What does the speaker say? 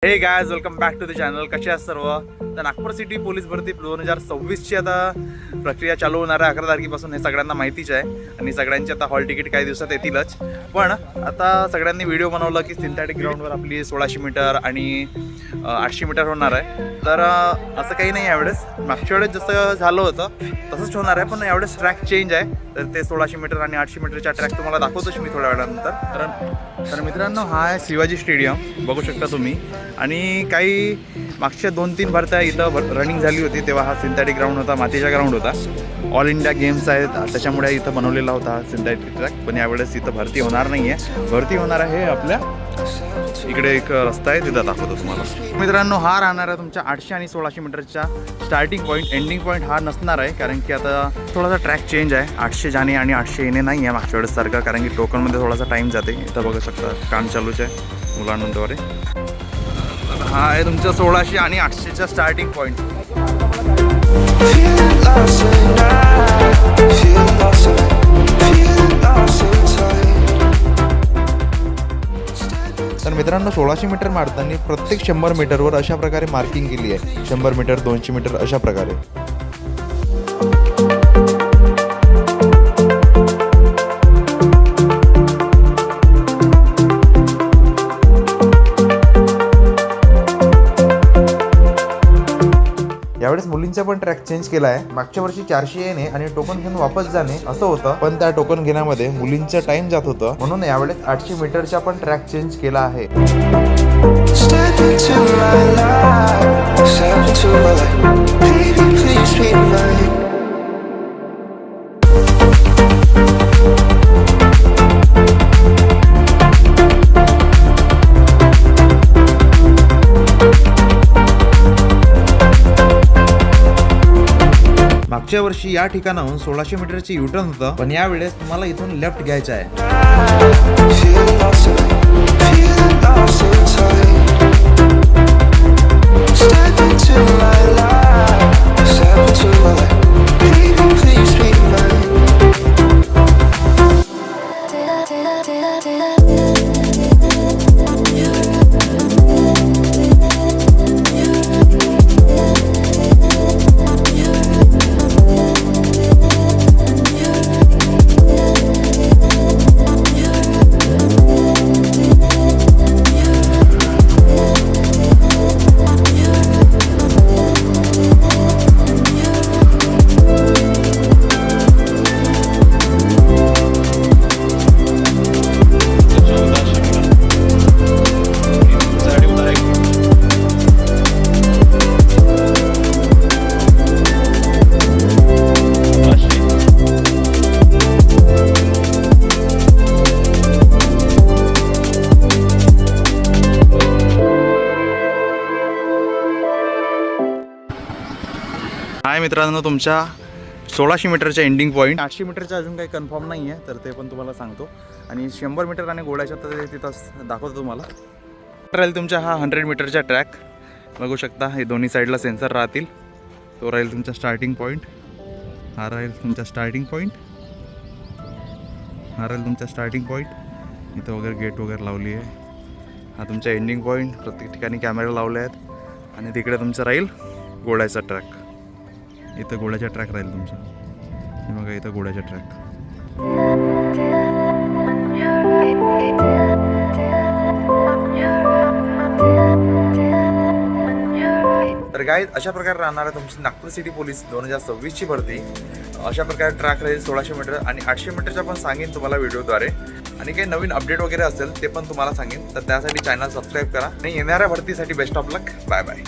हे guys welcome back to the channel. कसे आहात सर्व? तर नागपूर सिटी पोलीस भरती 2026ची आता प्रक्रिया चालू होणार आहे 11 तारखेपासून. हे सगळ्यांना माहितीच आहे आणि सगळ्यांची आता हॉल तिकीट काही दिवसात येतीलच. पण आता सगळ्यांनी व्हिडिओ बनवलं की सिंथेटिक ग्राउंडवर आपली 1600 मीटर आणि 800 मीटर होणार आहे. तर असं काही नाही, यावेळेस मागच्या वेळेस जसं झालं होतं तसंच होणार आहे, पण यावेळेस ट्रॅक चेंज आहे. तर ते 1600 मीटर आणि 800 मीटरचा ट्रॅक तुम्हाला दाखवतोच मी थोड्या वेळानंतर. तर मित्रांनो, हा आहे शिवाजी स्टेडियम, बघू शकता तुम्ही. आणि काही मागच्या 2-3 भरत्या इथं रनिंग झाली होती तेव्हा हा सिंथेटिक ग्राउंड होता, मातीचा ग्राउंड होता. ऑल इंडिया गेम्स आहेत त्याच्यामुळे इथं बनवलेला होता हा सिंथेटिक ट्रॅक. पण यावेळेस इथं भरती होणार नाही आहे. भरती होणार आहे आपल्या इकडे एक रस्ता आहे, तिथं दाखवतो तुम्हाला. मित्रांनो, हा राहणार आहे तुमच्या 800 आणि 1600 मीटरच्या स्टार्टिंग पॉईंट. एंडिंग पॉईंट हा नसणार आहे, कारण की आता थोडासा ट्रॅक चेंज आहे. 800 जाणे आणि 800 येणे नाही आहे मागच्या वेळेस सारखं, कारण की टोकनमध्ये थोडासा टाईम जाते. इथं बघू शकता काम चालूच आहे मुलांद्वारे. हा आहे तुमच्या 1600 आणि 800च्या स्टार्टिंग पॉईंट. तर मित्रांनो, 1600 मीटर मारताना प्रत्येक 100 मीटरवर अशा प्रकारे मार्किंग केली आहे. 100 मीटर, 200 मीटर अशा प्रकारे. यावेळेस मुलींचा पण ट्रॅक चेंज केला आहे. मागच्या वर्षी 400 येणे आणि टोकन घेऊन वापस जाणे असं होतं, पण त्या टोकन घेण्यामध्ये मुलींचा टाइम जात होतं, म्हणून यावेळेस 800 मीटरचा पण ट्रॅक चेंज केला आहे. मागच्या वर्षी या ठिकाणाहून 1600 मीटरचे युटर्न होतं, पण यावेळेस तुम्हाला इथून लेफ्ट घ्यायचं आहे. हाय मित्रांनो, तुमच्या 1600 मीटरच्या एंडिंग पॉईंट. 800 मीटरच्या अजून काही कन्फर्म नाही आहे, तर ते पण तुम्हाला सांगतो. आणि 100 मीटर आणि गोळ्याच्या तर तिथं दाखवतो तुम्हाला. राहील तुमच्या हा 100 मीटरचा ट्रॅक, बघू शकता. हे दोन्ही साईडला सेन्सर राहतील. तो राहील तुमचा स्टार्टिंग पॉईंट. हा राहील तुमचा स्टार्टिंग पॉईंट. हा राहील तुमचा स्टार्टिंग पॉईंट. इथं वगैरे गेट वगैरे लावली आहे. हा तुमचा एंडिंग पॉईंट. प्रत्येक ठिकाणी कॅमेरे लावले आहेत. आणि तिकडे तुमचं राहील गोळ्याचा ट्रॅक. इथं गोळ्याचा ट्रॅक राहील तुमचा. हे बघा, इथं गोळ्याचा ट्रॅक. तर गाईज, अशा प्रकारे राहणार आहे तुमची नागपूर सिटी पोलीस 2026ची भरती. अशा प्रकारे ट्रॅक राहील 1600 मीटर आणि 800 मीटरच्या पण सांगेन तुम्हाला व्हिडिओद्वारे. आणि काही नवीन अपडेट वगैरे असेल ते पण तुम्हाला सांगेन. तर त्यासाठी चॅनल सबस्क्राईब करा. आणि येणाऱ्या भरतीसाठी best of luck. Bye bye.